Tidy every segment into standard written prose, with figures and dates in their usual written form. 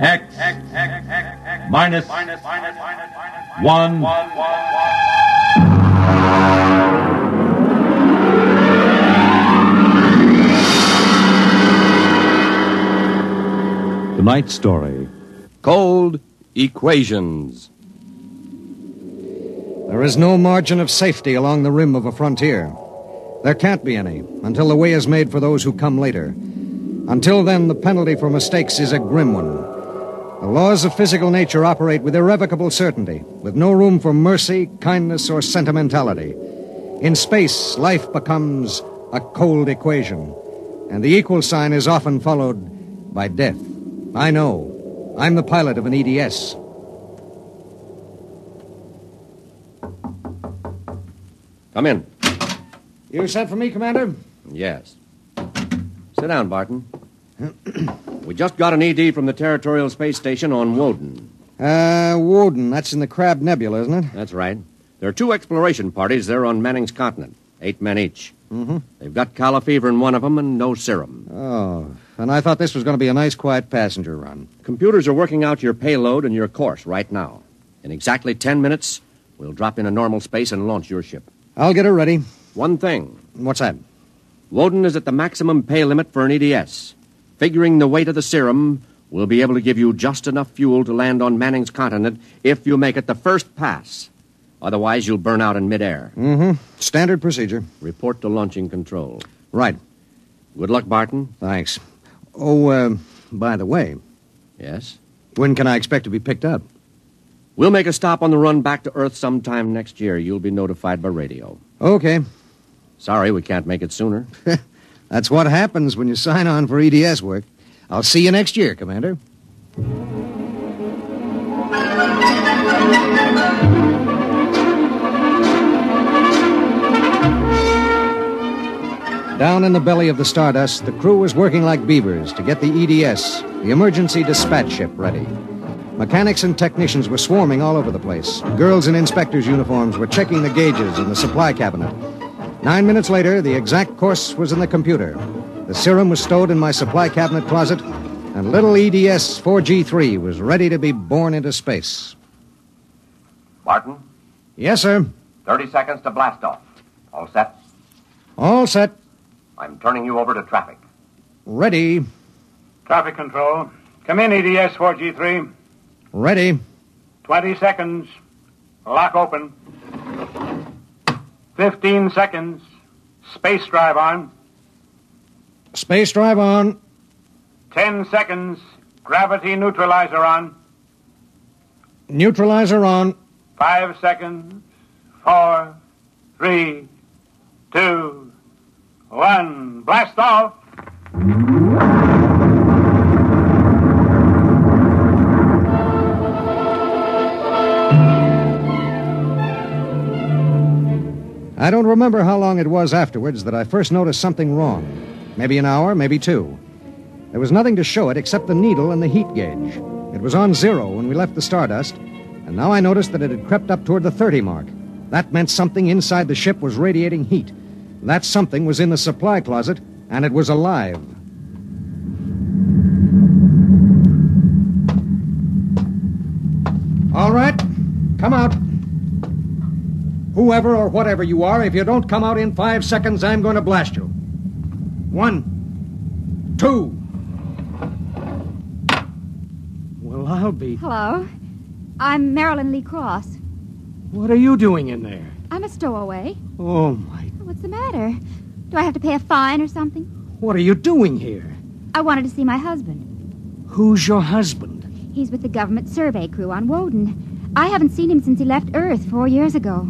X minus 1. Tonight's story: Cold Equations. There is no margin of safety along the rim of a frontier. There can't be any until the way is made for those who come later. Until then, the penalty for mistakes is a grim one. The laws of physical nature operate with irrevocable certainty, with no room for mercy, kindness, or sentimentality. In space, life becomes a cold equation, and the equal sign is often followed by death. I know. I'm the pilot of an EDS. Come in. You sent for me, Commander? Yes. Sit down, Barton. We just got an ED from the Territorial Space Station on Woden. Woden. That's in the Crab Nebula, isn't it? That's right. There are 2 exploration parties there on Manning's continent. 8 men each. Mm-hmm. They've got calla fever in one of them and no serum. Oh, and I thought this was going to be a nice, quiet passenger run. Computers are working out your payload and your course right now. In exactly 10 minutes, we'll drop into normal space and launch your ship. I'll get her ready. One thing. What's that? Woden is at the maximum pay limit for an EDS. Figuring the weight of the serum, we'll be able to give you just enough fuel to land on Manning's continent if you make it the first pass. Otherwise, you'll burn out in midair. Mm-hmm. Standard procedure. Report to launching control. Right. Good luck, Barton. Thanks. Oh, by the way. Yes? When can I expect to be picked up? We'll make a stop on the run back to Earth sometime next year. You'll be notified by radio. Okay. Sorry, we can't make it sooner. That's what happens when you sign on for EDS work. I'll see you next year, Commander. Down in the belly of the Stardust, the crew was working like beavers to get the EDS, the emergency dispatch ship, ready. Mechanics and technicians were swarming all over the place. Girls in inspectors' uniforms were checking the gauges in the supply cabinet. 9 minutes later, the exact course was in the computer. The serum was stowed in my supply cabinet closet, and little EDS 4G3 was ready to be born into space. Barton? Yes, sir. 30 seconds to blast off. All set? All set. I'm turning you over to traffic. Ready. Traffic control. Come in, EDS 4G3. Ready. 20 seconds. Lock open. 15 seconds. Space drive on. Space drive on. 10 seconds. Gravity neutralizer on. Neutralizer on. 5 seconds. 4, 3, 2, 1. Blast off. I don't remember how long it was afterwards that I first noticed something wrong. Maybe an hour, maybe 2. There was nothing to show it except the needle and the heat gauge. It was on 0 when we left the Stardust, and now I noticed that it had crept up toward the 30 mark. That meant something inside the ship was radiating heat. That something was in the supply closet, and it was alive. All right, come out. Whoever or whatever you are, if you don't come out in 5 seconds, I'm going to blast you. 1, 2. Well, I'll be... Hello. I'm Marilyn Lee Cross. What are you doing in there? I'm a stowaway. Oh, my... What's the matter? Do I have to pay a fine or something? What are you doing here? I wanted to see my husband. Who's your husband? He's with the government survey crew on Woden. I haven't seen him since he left Earth 4 years ago.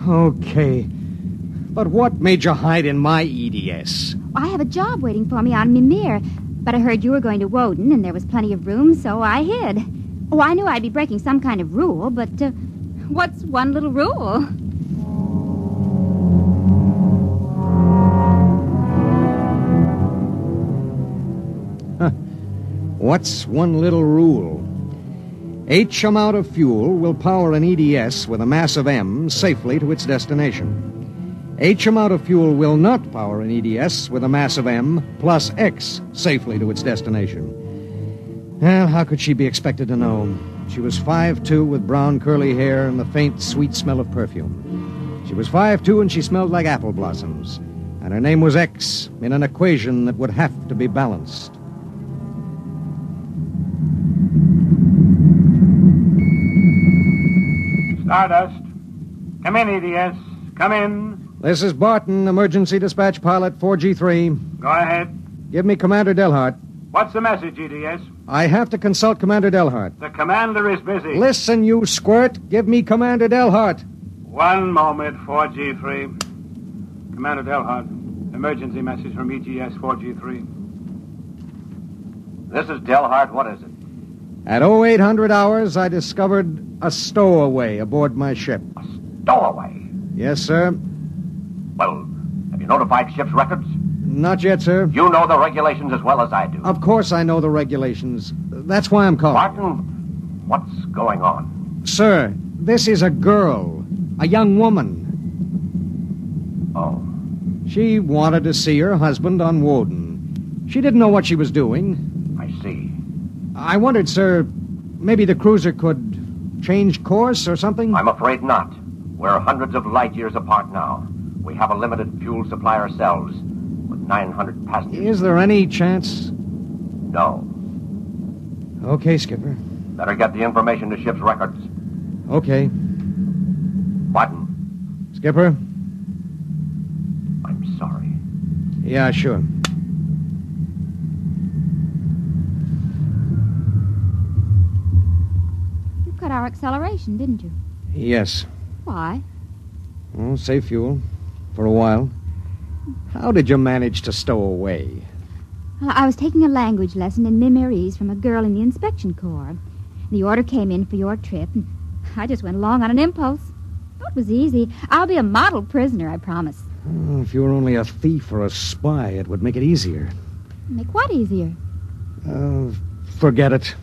Okay. But what made you hide in my EDS? I have a job waiting for me on Mimir, but I heard you were going to Woden and there was plenty of room, so I hid. Oh, I knew I'd be breaking some kind of rule, but what's one little rule? What's one little rule? H amount of fuel will power an EDS with a mass of M safely to its destination. H amount of fuel will not power an EDS with a mass of M plus X safely to its destination. Well, how could she be expected to know? She was 5'2", with brown curly hair and the faint, sweet smell of perfume. She was 5'2", and she smelled like apple blossoms. And her name was X, in an equation that would have to be balanced. Stardust. Come in, EDS. Come in. This is Barton, emergency dispatch pilot 4G3. Go ahead. Give me Commander Delhart. What's the message, EDS? I have to consult Commander Delhart. The commander is busy. Listen, you squirt. Give me Commander Delhart. One moment, 4G3. Commander Delhart, emergency message from EGS 4G3. This is Delhart. What is it? At 0800 hours, I discovered a stowaway aboard my ship. A stowaway? Yes, sir. Well, have you notified ship's records? Not yet, sir. You know the regulations as well as I do. Of course I know the regulations. That's why I'm calling. Barton, what's going on? Sir, this is a girl. A young woman. Oh. She wanted to see her husband on Woden. She didn't know what she was doing. I see. I wondered, sir, maybe the cruiser could change course or something? I'm afraid not. We're hundreds of light years apart now. We have a limited fuel supply ourselves, with 900 passengers. Is there any chance? No. Okay, Skipper. Better get the information to ship's records. Okay. Barton, Skipper? I'm sorry. Yeah, sure. You cut our acceleration, didn't you? Yes. Why? Well, save fuel. For a while. How did you manage to stow away? I was taking a language lesson in Mimerise from a girl in the inspection corps. The order came in for your trip, and I just went along on an impulse. Oh, it was easy. I'll be a model prisoner, I promise. Oh, if you were only a thief or a spy, it would make it easier. Make what easier? Forget it.